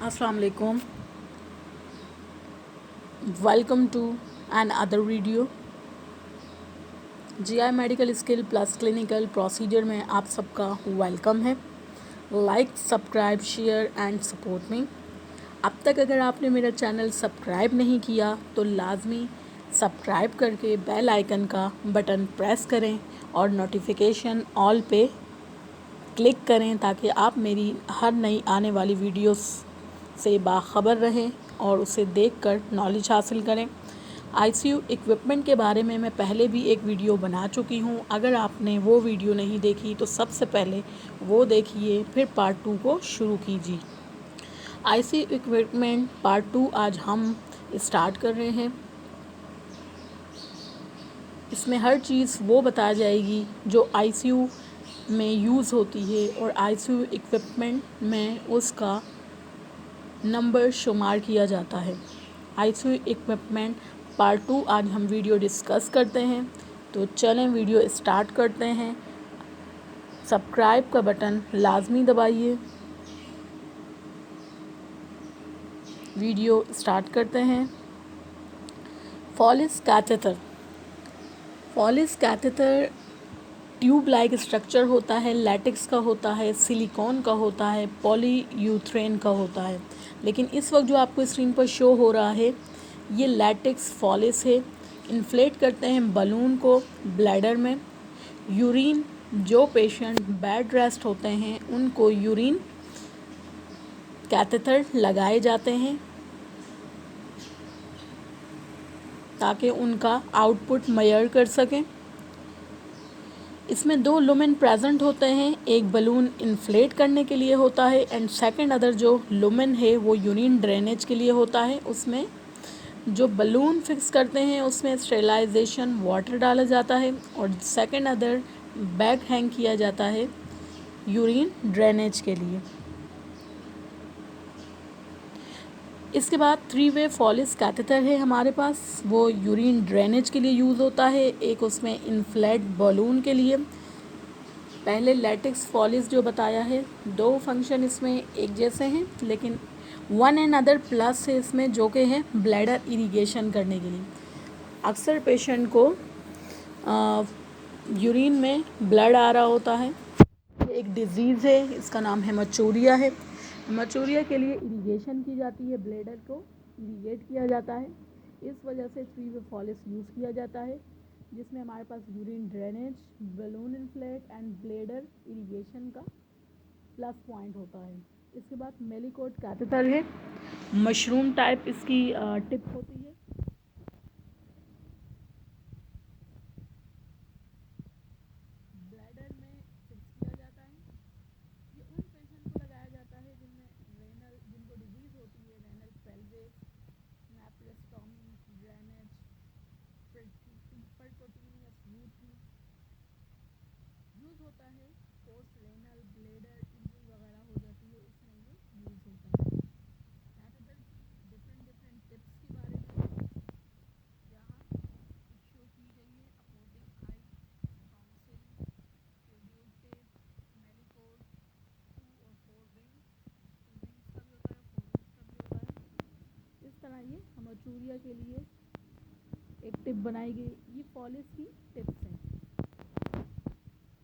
Assalamu alaikum. Welcome to another video. GI medical skill plus clinical procedure में आप सबका welcome है. Like, subscribe, share and support me. अब तक अगर आपने मेरा चैनल सब्सक्राइब नहीं किया तो लाजमी सब्सक्राइब करके बेल आइकन का बटन प्रेस करें और नोटिफिकेशन ऑल पे क्लिक करें ताकि आप मेरी हर नई आने वाली वीडियोस से बाखबर रहें और उसे देखकर नॉलेज हासिल करें. आईसीयू इक्विपमेंट के बारे में मैं पहले भी एक वीडियो बना चुकी हूँ. अगर आपने वो वीडियो नहीं देखी तो सबसे पहले वो देखिए, फिर पार्ट 2 को शुरू कीजिए. आईसीयू इक्विपमेंट पार्ट 2 आज हम स्टार्ट कर रहे हैं. इसमें हर चीज़ वो बताई जाएगी जो आईसीयू में यूज़ होती है और आईसीयू इक्विपमेंट में उसका नंबर शुमार किया जाता है. आईसीयू इक्विपमेंट पार्ट 2 आज हम वीडियो डिस्कस करते हैं. तो चलें वीडियो स्टार्ट करते हैं. सब्सक्राइब का बटन लाजमी दबाइए. वीडियो स्टार्ट करते हैं. Foley catheter. Foley catheter tube like structure होता है. लैटेक्स का होता है, सिलिकॉन का होता है, पॉलीयूरेथेन का होता है. लेकिन इस वक्त जो आपको स्क्रीन पर शो हो रहा है ये लैटेक्स फॉलिस है. इन्फ्लेट करते हैं बलून को ब्लैडर में. यूरिन, जो पेशेंट बेड रेस्ट होते हैं उनको यूरिन कैथेटर लगाए जाते हैं ताकि उनका आउटपुट मेजर कर सकें. इसमें 2 लुमेन प्रेजेंट होते हैं. एक बलून इन्फ्लेट करने के लिए होता है एंड सेकंड अदर जो लुमेन है वो यूरिन ड्रेनेज के लिए होता है. उसमें जो बलून फिक्स करते हैं उसमें स्टेरिलाइजेशन वाटर डाला जाता है और सेकंड अदर बैग हैंग किया जाता है यूरिन ड्रेनेज के लिए. इसके बाद 3 वे फॉलिस कैथेटर है हमारे पास. वो यूरिन ड्रेनेज के लिए यूज़ होता है. एक उसमें इन्फ्लेट बलून के लिए. पहले लैटेक्स फॉलिस जो बताया है, 2 फंक्शन इसमें एक जैसे हैं लेकिन वन एंड अदर प्लस है इसमें, जो कि है ब्लैडर इरिगेशन करने के लिए. अक्सर पेशेंट को यूरिन में ब्लड आ रहा होता है. एक डिजीज़ है, इसका नाम हेमाचूरिया है. हेमाचूरिया के लिए इरिगेशन की जाती है, ब्लैडर को इरिगेट किया जाता है. इस वजह से 3 वे फॉलिस यूज़ किया जाता है जिसमें हमारे पास urine drainage, balloon inflate and bladder irrigation का प्लस पॉइंट होता है. इसके बाद मेलिकोट कैथेटर है. मशरूम टाइप इसकी टिप होती है. ब्लैडर में फिक्स किया जाता है. ये उन पेशेंट को लगाया जाता है जिनको डिजीज़ होती है रेनल पेल्वे, नेफ्रोस्टोमी, ड्रेनेज, परटोटिनियस रूट की यूज़ होता है. पोस्ट रेनल ब्लेडर इंजरी वगैरह हो जाती है उसमें ये यूज़ होता है. कैथेटर की डिफरेंट टिप्स के बारे में यहाँ शो की गई है. अपोजिंग आई, काउंसिल, शेड्यूल टिप, मेलिकोड, 2 और 4 रिंग्स. 2 रिंग्स का भी होता है, 4 रिंग्स का भी होता है. इस तरह ये हेमाचूरिया के लिए एक टिप बनाई गई. ये फॉलिस की टिप्स हैं.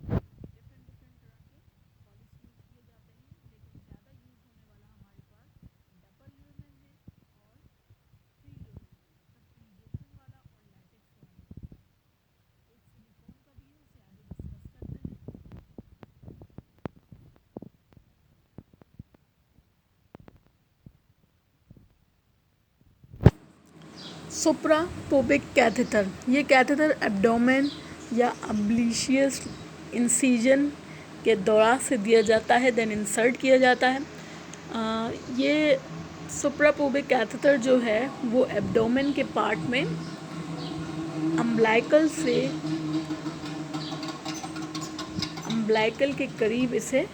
डिफरेंट तरह के पॉलिश यूज़ किए जाते हैं लेकिन ज़्यादा यूज़ होने वाला हमारे पास डबल ल्यूमेन है और 3 ल्यूमेन है, मतलब इरिगेशन वाला और लैटेक्स वाला. एक सिलिकॉन का भी है, उसे आगे डिस्कस करते हैं. सुप्रा पुबिक कैथेटर. ये कैथेटर एब्डोमेन या अम्ब्लिशियस इंसिजन के दौरान से दिया जाता है, देन इंसर्ट किया जाता है. ये सुप्रापुबिक कैथेटर जो है वो एब्डोमेन के पार्ट में अम्ब्लाइकल के करीब इसे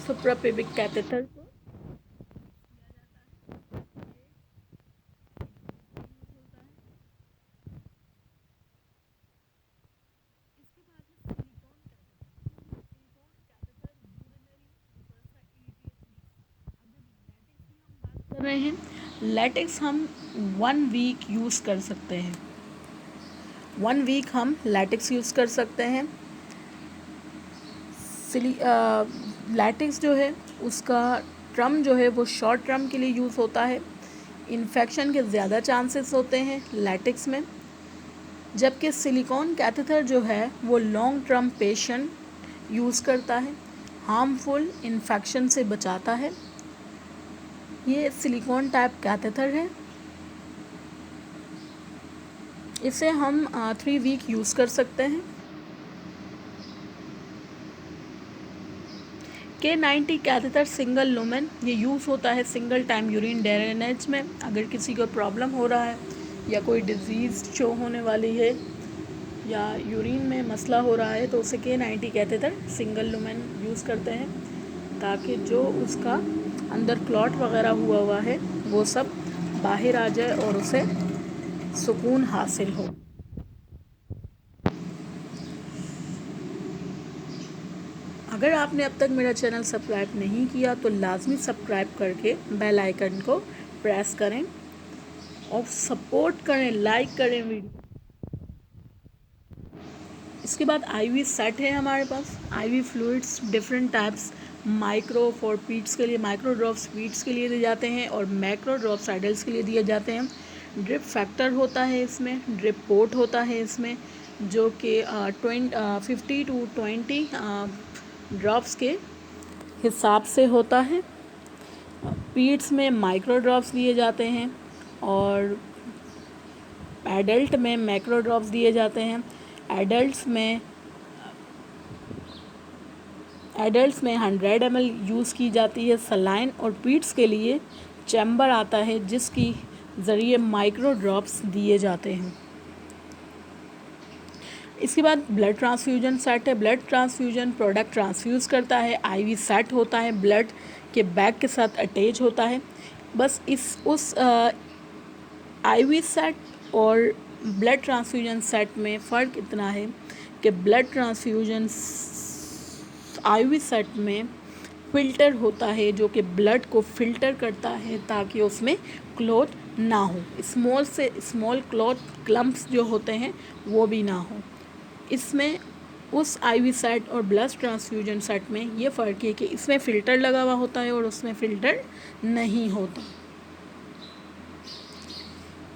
सुप्रापुबिक कैथेटर को किया जाता है. ये यूज़ होता है. इसके बाद है silicone catheter. Silicone catheter urinary versa irritate leaks. अब जब लैटेक्स की रहे हैं। लैटेक्स हम 1 वीक यूज़ कर सकते हैं, 1 वीक हम लैटेक्स यूज़ कर सकते हैं। लैटेक्स जो है उसका टर्म जो है वो शॉर्ट टर्म के लिए यूज़ होता है। इन्फेक्शन के ज़्यादा चांसेस होते हैं लैटेक्स में, जबकि सिलिकॉन कैथेटर जो है वो लॉन्ग टर्म पेशेंट यूज़ करता है, हार्मफुल इन्फेक्शन से बचाता है। ये सिलिकॉन टाइप कैथेटर है, इसे हम 3 वीक यूज़ कर सकते हैं। K90 कैथेटर सिंगल लुमेन, ये यूज़ होता है सिंगल टाइम यूरिन ड्रेनेज में। अगर किसी को प्रॉब्लम हो रहा है या कोई डिजीज़ शो होने वाली है या यूरिन में मसला हो रहा है तो उसे K90 catheter single lumen use करते हैं, ताकि जो उसका अंदर क्लॉट वगैरह हुआ है वो सब बाहर आ जाए और उसे सुकून हासिल हो। अगर आपने अब तक मेरा चैनल सब्सक्राइब नहीं किया तो लाजमी सब्सक्राइब करके बेल आइकन को प्रेस करें और सपोर्ट करें, लाइक करें वीडियो। इसके बाद आईवी सेट है हमारे पास। IV fluids different types, micro for peds के लिए, माइक्रो ड्रॉप्स पीट्स के लिए दिए जाते हैं और मैक्रो ड्रॉप्स आइडल्स के लिए दिए जाते हैं। ड्रिप फैक्टर होता है इसमें, ड्रिप पोर्ट होता है इसमें, जो कि 50 to 20 ड्रॉप्स के हिसाब से होता है। पीट्स में माइक्रो ड्रॉप्स दिए जाते हैं और एडल्ट में मैक्रो ड्रॉप्स दिए जाते हैं। एडल्ट्स में 100 ml यूज़ की जाती है सलाइन, और पीट्स के लिए चैम्बर आता है जिसकी ज़रिए माइक्रो ड्रॉप्स दिए जाते हैं। इसके बाद ब्लड ट्रांसफ्यूजन सेट है। ब्लड ट्रांसफ्यूजन प्रोडक्ट ट्रांसफ्यूज़ करता है। आईवी सेट होता है, ब्लड के बैग के साथ अटैच होता है। बस उस आईवी सेट और ब्लड ट्रांसफ्यूजन सेट में फ़र्क इतना है कि ब्लड ट्रांसफ्यूजन आईवी सेट में फ़िल्टर होता है जो कि ब्लड को फ़िल्टर करता है ताकि उसमें क्लॉट ना हो, स्मॉल से स्मॉल क्लॉट क्लम्प्स जो होते हैं वो भी ना हो। इसमें उस आईवी सेट और ब्लड ट्रांसफ्यूजन सेट में ये फ़र्क है कि इसमें फ़िल्टर लगा हुआ होता है और उसमें फ़िल्टर नहीं होता।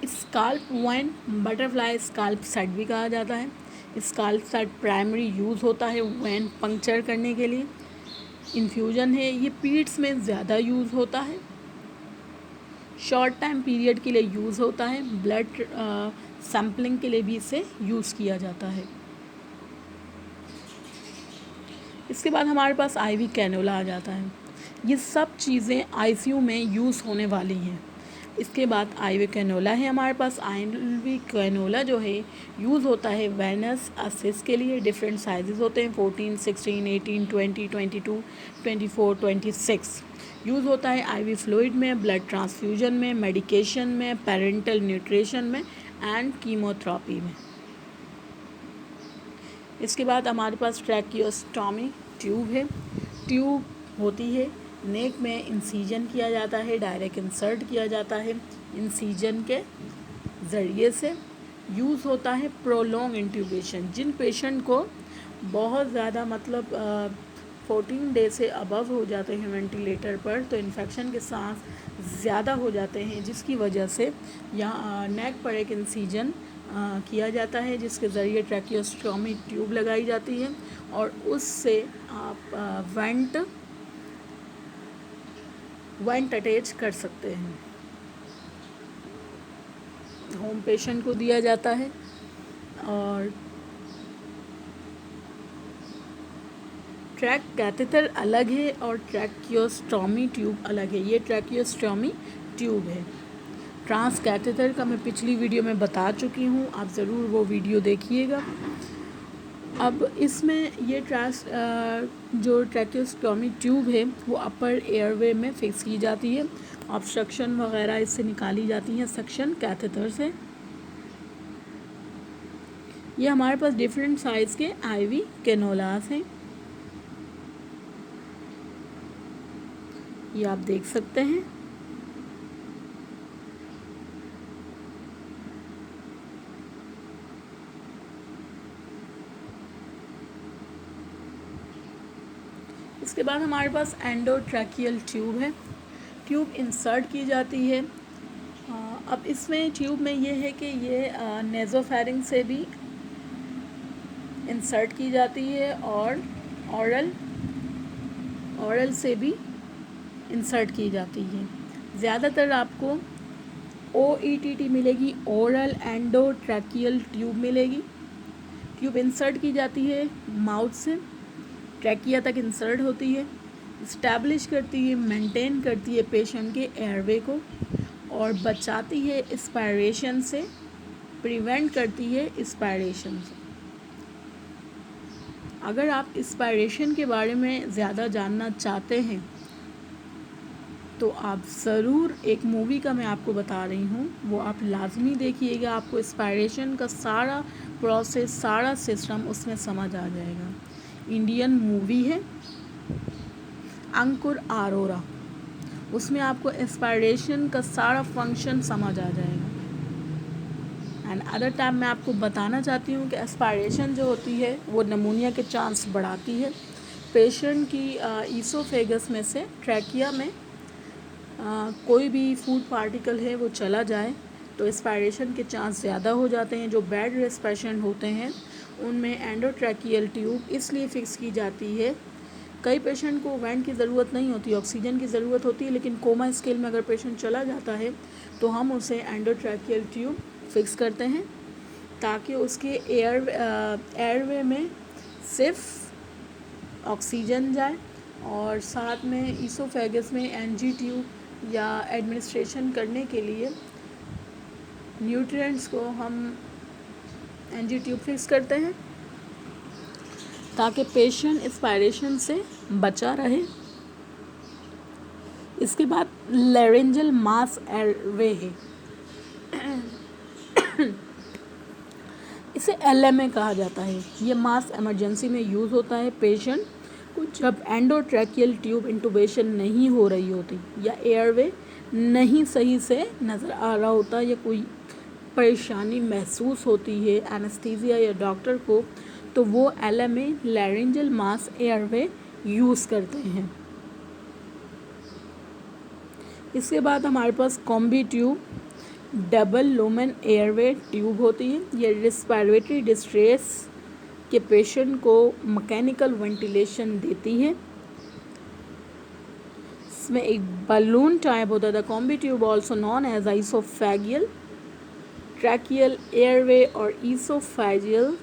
Scalp when butterfly scalp set भी कहा जाता है। स्काल्प सेट प्राइमरी यूज़ होता है वेन पंक्चर करने के लिए। इन्फ्यूजन है, ये पीड्स में ज़्यादा यूज़ होता है, शॉर्ट टाइम पीरियड के लिए यूज़ होता है। ब्लड सैम्पलिंग के लिए भी इसे यूज़ किया जाता है। इसके बाद हमारे पास आईवी कैनोला आ जाता है। ये सब चीज़ें आईसीयू में यूज़ होने वाली हैं। इसके बाद आईवी कैनोला है हमारे पास। आईवी कैनोला जो है यूज़ होता है वेनस असिस्ट के लिए। डिफरेंट साइजेस होते हैं, 14, 16, 18, 20, 22, 24, 26। यूज़ होता है आईवी फ्लूइड में, ब्लड ट्रांसफ्यूजन में, मेडिकेशन में, पेरेंटल न्यूट्रिशन में एंड कीमोथेरेपी में। इसके बाद हमारे पास ट्रैकियोस्टॉमी ट्यूब है। ट्यूब होती है, नेक में इंसीजन किया जाता है, डायरेक्ट इंसर्ट किया जाता है। इंसीजन के ज़रिए से यूज़ होता है प्रोलॉन्ग इंट्यूबेशन। जिन पेशेंट को बहुत ज़्यादा 14 डे से अबव हो जाते हैं वेंटिलेटर पर, तो इन्फेक्शन के सांस ज़्यादा हो जाते हैं, जिसकी वजह से यहाँ नेक पर एक इंसीजन किया जाता है जिसके ज़रिए ट्रैकियोस्टॉमी ट्यूब लगाई जाती है और उससे आप वेंट अटैच कर सकते हैं। होम पेशेंट को दिया जाता है। और ट्रैक कैथेटर अलग है और ट्रैकियोस्टॉमी ट्यूब अलग है। ये ट्रैकियोस्टॉमी ट्यूब है। ट्रांस कैथेटर का मैं पिछली वीडियो में बता चुकी हूँ, आप ज़रूर वो वीडियो देखिएगा। अब इसमें ये जो ट्रैकियोस्टॉमी ट्यूब है वो अपर एयरवे में फिक्स की जाती है। ऑब्स्ट्रक्शन वगैरह इससे निकाली जाती हैं सक्शन कैथेटर से। ये हमारे पास डिफरेंट साइज़ के आईवी कैनोलास हैं, ये आप देख सकते हैं। इसके बाद हमारे पास एंडोट्रैकियल ट्यूब है। ट्यूब इंसर्ट की जाती है। अब इसमें ट्यूब में ये है कि ये नेज़ोफेरिंग से भी इंसर्ट की जाती है और ऑरल से भी इंसर्ट की जाती है। ज़्यादातर आपको OETT मिलेगी, ओरल एंडोट्रैकियल ट्यूब मिलेगी। ट्यूब इंसर्ट की जाती है माउथ से, ट्रैकिया तक इंसर्ट होती है, इस्टेब्लिश करती है, मेंटेन करती है पेशेंट के एयरवे को और बचाती है एक्सपायरेशन से, प्रिवेंट करती है एक्सपायरेशन से। अगर आप एक्सपायरेशन के बारे में ज़्यादा जानना चाहते हैं तो आप ज़रूर एक मूवी का मैं आपको बता रही हूँ, वो आप लाजमी देखिएगा। आपको एक्सपायरेशन का सारा प्रोसेस, सारा सिस्टम उसमें समझ आ जाएगा। इंडियन मूवी है अंकुर अरोरा, उसमें आपको एक्सपायरेशन का सारा फंक्शन समझ आ जाएगा। एंड अदर टाइम मैं आपको बताना चाहती हूँ कि एस्पायरेशन जो होती है वो नमूनिया के चांस बढ़ाती है। पेशेंट की ईसोफेगस में से ट्रैकिया में कोई भी फूड पार्टिकल है वो चला जाए तो एस्पायरेशन के चांस ज़्यादा हो जाते हैं। जो बेड रेस्ट पेशेंट होते हैं उनमें एंडोट्रैकियल ट्यूब इसलिए फ़िक्स की जाती है। कई पेशेंट को वेंट की ज़रूरत नहीं होती, ऑक्सीजन की ज़रूरत होती है, लेकिन कोमा स्केल में अगर पेशेंट चला जाता है तो हम उसे एंडोट्रैकियल ट्यूब फिक्स करते हैं ताकि उसके एयरवे में सिर्फ ऑक्सीजन जाए और साथ में ईसोफेगस में एनजी ट्यूब या एडमिनिस्ट्रेशन करने के लिए न्यूट्रिएंट्स को हम एनजी ट्यूब फिक्स करते हैं ताकि पेशेंट एक्सपायरेशन से बचा रहे। इसके बाद लैरिंजल मास एयरवे है, इसे LMA कहा जाता है। ये मास इमरजेंसी में यूज़ होता है पेशेंट को जब एंडोट्रैकियल ट्यूब इंटूबेशन नहीं हो रही होती या एयरवे नहीं सही से नज़र आ रहा होता या कोई परेशानी महसूस होती है एनेस्थीसिया या डॉक्टर को, तो वो LMA laryngeal mask airway use करते हैं। इसके बाद हमारे पास combi tube double lumen airway tube होती है। ये रेस्पिरेटरी डिस्ट्रेस के पेशेंट को मैकेनिकल वेंटिलेशन देती है। इसमें एक बलून टाइप होता है। The combi tube also known as esophageal tracheal airway और esophageal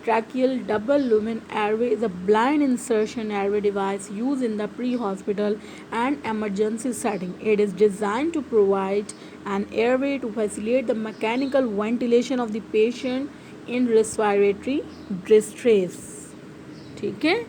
tracheal double lumen airway is a blind insertion airway device used in the pre-hospital and emergency setting. It is designed to provide an airway to facilitate the mechanical ventilation of the patient in respiratory distress. ठीक है।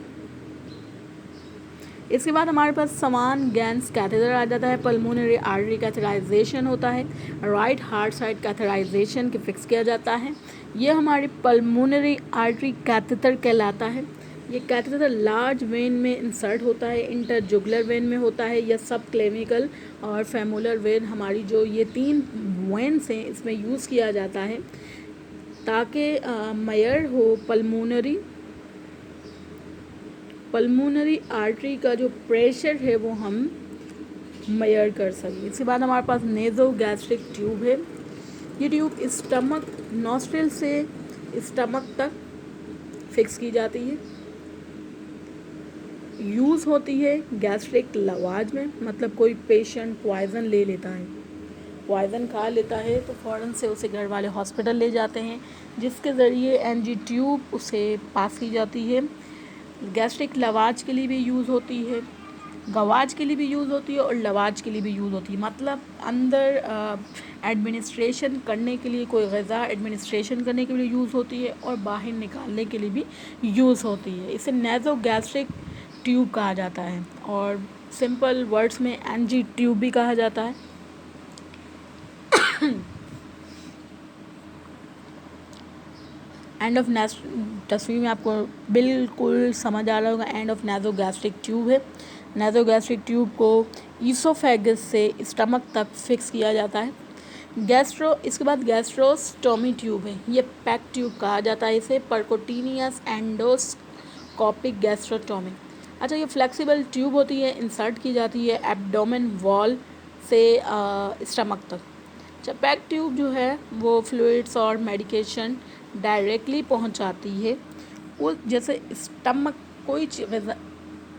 इसके बाद हमारे पास समान gas catheter आ जाता है। Pulmonary artery कैथेराइजेशन होता है, राइट हार्ट साइड कैथेराइजेशन के फिक्स किया जाता है। ये हमारी पल्मोनरी आर्टरी कैथेटर कहलाता है। ये कैथेटर लार्ज वेन में इंसर्ट होता है, इंटरजुगुलर वेन में होता है या सब क्लेविकल और फेमोलर वेन, हमारी जो ये 3 वेन्स हैं इसमें यूज़ किया जाता है ताकि मेयर हो पल्मोनरी आर्टरी का जो प्रेशर है वो हम मेयर कर सकें। इसके बाद हमारे पास नेज़ो गैस्ट्रिक ट्यूब है। ये ट्यूब स्टमक नॉस्ट्रिल से स्टमक तक फिक्स की जाती है। यूज़ होती है गैस्ट्रिक लवाज में, मतलब कोई पेशेंट पॉइज़न ले लेता है, पॉइज़न खा लेता है तो फ़ौरन से उसे घर वाले हॉस्पिटल ले जाते हैं, जिसके ज़रिए एनजी ट्यूब उसे पास की जाती है। गैस्ट्रिक लवाज के लिए भी यूज़ होती है, गवाज के लिए भी यूज़ होती है और लवाज के लिए भी यूज़ होती है। मतलब अंदर एडमिनिस्ट्रेशन करने के लिए, कोई ग़िज़ा एडमिनिस्ट्रेशन करने के लिए यूज़ होती है और बाहर निकालने के लिए भी यूज़ होती है। इसे नेज़ो गैस्ट्रिक ट्यूब कहा जाता है और सिंपल वर्ड्स में एनजी ट्यूब भी कहा जाता है। एंड ऑफ तस्वीर में आपको बिल्कुल समझ आ रहा होगा, end of naso gastric tube है। नेज़ो गैस्ट्रिक ट्यूब को ईसोफेगस से स्टमक तक फिक्स किया जाता है। इसके बाद गैस्ट्रोस्टोमी ट्यूब है। ये पैक ट्यूब कहा जाता है इसे, परकोटिनियस एंडोस्कोपिक गैस्ट्रोटोमी। अच्छा, ये फ्लेक्सिबल ट्यूब होती है, इंसर्ट की जाती है एब्डोमेन वॉल से स्टमक तक। अच्छा, पैक ट्यूब जो है वो फ्लूइड्स और मेडिकेशन डायरेक्टली पहुंचाती है। वो जैसे स्टमक,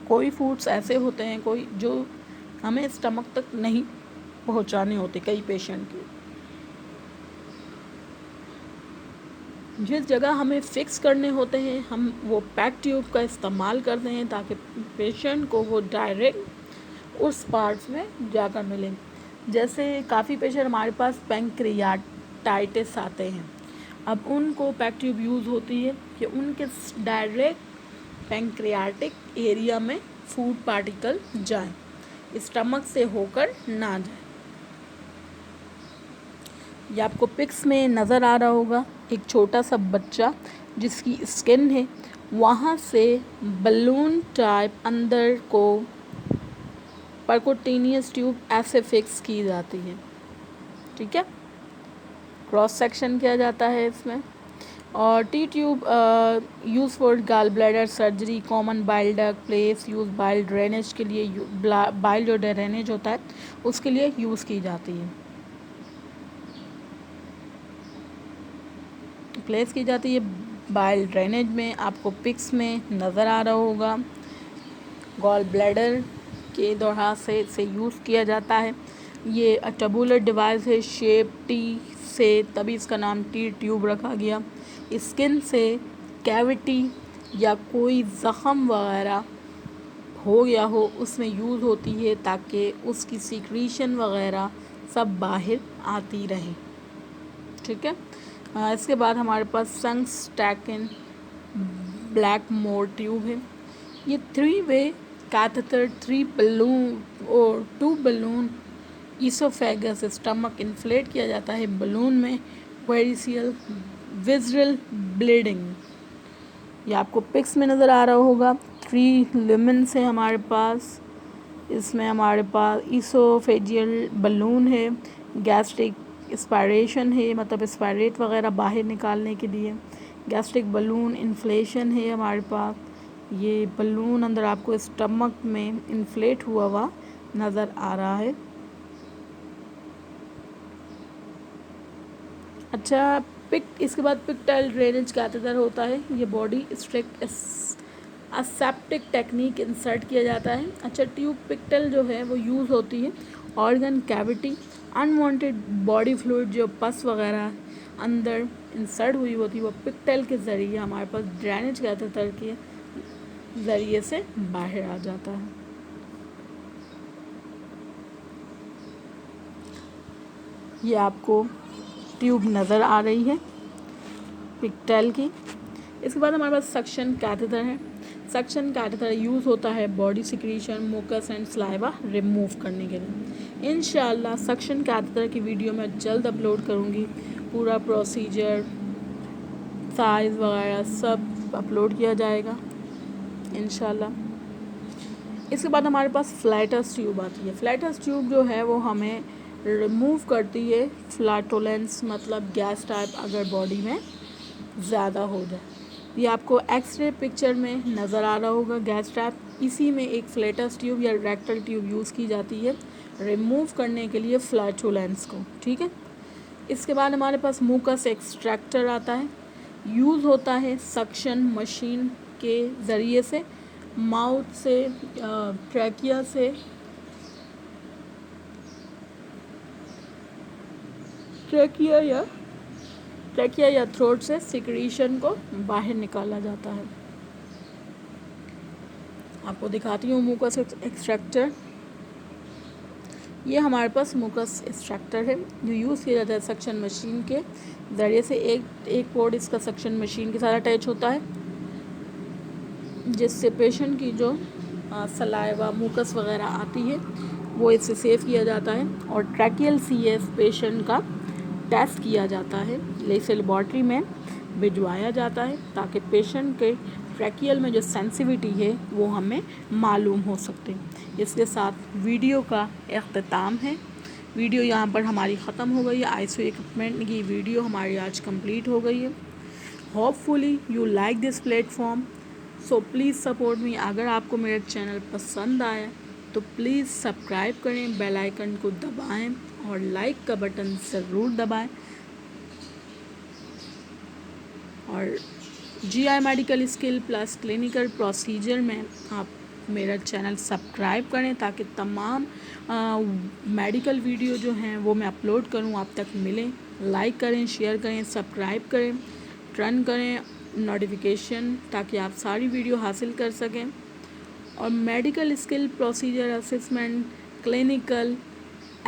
कोई फूड्स ऐसे होते हैं कोई जो हमें स्टमक तक नहीं पहुंचाने होते कई पेशेंट के। जिस जगह हमें फ़िक्स करने होते हैं हम वो पैक ट्यूब का इस्तेमाल करते हैं ताकि पेशेंट को वो डायरेक्ट उस पार्ट्स में जाकर मिले। जैसे काफ़ी पेशेंट हमारे पास पैंक्रियाटाइटिस आते हैं, अब उनको पैक ट्यूब यूज़ होती है कि उनके डायरेक्ट पैंक्रियाटिक एरिया में फूड पार्टिकल जाए, स्टमक से होकर ना जाए। ये आपको पिक्स में नज़र आ रहा होगा, एक छोटा सा बच्चा जिसकी स्किन है वहाँ से बलून टाइप अंदर को परकोटेनियस ट्यूब ऐसे फिक्स की जाती है, ठीक है। क्रॉस सेक्शन किया जाता है इसमें। और T tube use for gall bladder surgery, common bile duct place use bile drainage के लिए, बाइल जो ड्रेनेज होता है उसके लिए यूज़ की जाती है, प्लेस की जाती है बाइल ड्रेनेज में। आपको पिक्स में नज़र आ रहा होगा, गॉल ब्लैडर के दौरान से इसे यूज़ किया जाता है। ये टबुलर डिवाइस है शेप टी से, तभी इसका नाम टी ट्यूब रखा गया। स्किन से कैविटी या कोई ज़ख़म वगैरह हो गया हो उसमें यूज़ होती है ताकि उसकी सीक्रीशन वगैरह सब बाहर आती रहे, ठीक है। इसके बाद हमारे पास संगस्टैकिन ब्लैक मोर ट्यूब है। ये 3 वे कैथेटर, 3 बलून और 2 बलून ईसोफेगस स्टमक इन्फ्लेट किया जाता है बलून में, वेरिसियल विज़रल ब्लीडिंग। ये आपको पिक्स में नज़र आ रहा होगा। 3 लिमन्स है हमारे पास, इसमें हमारे पास ईसोफेजियल बलून है, गैस्ट्रिक एस्पायरेशन है, मतलब एस्पायरेट वगैरह बाहर निकालने के लिए, गैस्ट्रिक बलून इन्फ्लेशन है हमारे पास। ये बलून अंदर आपको स्टमक में इन्फ्लेट हुआ नज़र आ रहा है। अच्छा, इसके बाद पिक्टाइल ड्रेनेज कैथेटर होता है। ये body strict aseptic technique insert किया जाता है। अच्छा, ट्यूब पिक्टल जो है वो यूज़ होती है organ cavity, unwanted body fluid जो पस वगैरह अंदर इंसर्ट हुई होती है वो पिक्टल के ज़रिए हमारे पास ड्रेनेज कैथेटर के ज़रिए से बाहर आ जाता है। ये आपको ट्यूब नज़र आ रही है पिक्टल की। इसके बाद हमारे पास सक्शन कैथेटर है। सक्शन कैथेटर यूज़ होता है body secretion, mucus and saliva remove करने के लिए। इंशाल्लाह सक्शन कैथेटर की वीडियो मैं जल्द अपलोड करूँगी, पूरा प्रोसीजर, साइज़ वगैरह सब अपलोड किया जाएगा इंशाल्लाह। इसके बाद हमारे पास फ्लैटस ट्यूब आती है। फ्लैटस ट्यूब जो है वो हमें रिमूव करती है फ्लैटुलेंस, मतलब गैस टाइप अगर बॉडी में ज़्यादा हो जाए। ये आपको एक्सरे पिक्चर में नज़र आ रहा होगा गैस ट्रैप, इसी में एक फ्लैटस ट्यूब या रेक्टल ट्यूब यूज़ की जाती है रिमूव करने के लिए फ्लैटुलेंस को, ठीक है। इसके बाद हमारे पास मुकस एक्सट्रैक्टर आता है, यूज़ होता है सक्शन मशीन के ज़रिए से, माउथ से ट्रैकिया या थ्रोट से सिक्रीशन को बाहर निकाला जाता है। आपको दिखाती हूँ मुकस एक्सट्रैक्टर। ये हमारे पास मुकस एक्सट्रैक्टर है जो यूज़ किया जाता है सक्शन मशीन के ज़रिए से। एक पोर्ट इसका सक्शन मशीन के साथ अटैच होता है जिससे पेशेंट की जो सलाइवा मुकस वगैरह आती है वो इससे सेव किया जाता है। और ट्रैकियल CS पेशेंट का टेस्ट किया जाता है, लेसे लेबॉर्ट्री में भिजवाया जाता है ताकि पेशेंट के ट्रैकियल में जो सेंसिटिविटी है वो हमें मालूम हो सकते। इसके साथ वीडियो का इख्तिताम है। वीडियो यहाँ पर हमारी ख़त्म हो गई है। ICU इक्विपमेंट की वीडियो हमारी आज कंप्लीट हो गई है। Hopefully you like this platform, so please support me. अगर आपको मेरा चैनल पसंद आया तो प्लीज़ सब्सक्राइब करें, बेल आइकन को दबाएं और लाइक का बटन ज़रूर दबाएं। और GI medical skill plus clinical procedure में आप मेरा चैनल सब्सक्राइब करें ताकि तमाम मेडिकल वीडियो जो हैं वो मैं अपलोड करूं आप तक मिलें। लाइक करें, शेयर करें, सब्सक्राइब करें, टर्न करें नोटिफिकेशन ताकि आप सारी वीडियो हासिल कर सकें। और medical skill procedure assessment clinical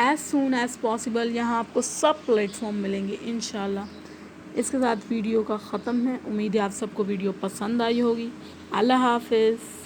as soon as possible यहाँ आपको सब प्लेटफॉर्म मिलेंगे इंशाल्लाह। इसके साथ वीडियो का ख़त्म है। उम्मीद है आप सबको वीडियो पसंद आई होगी। अल्लाह हाफ़िज़।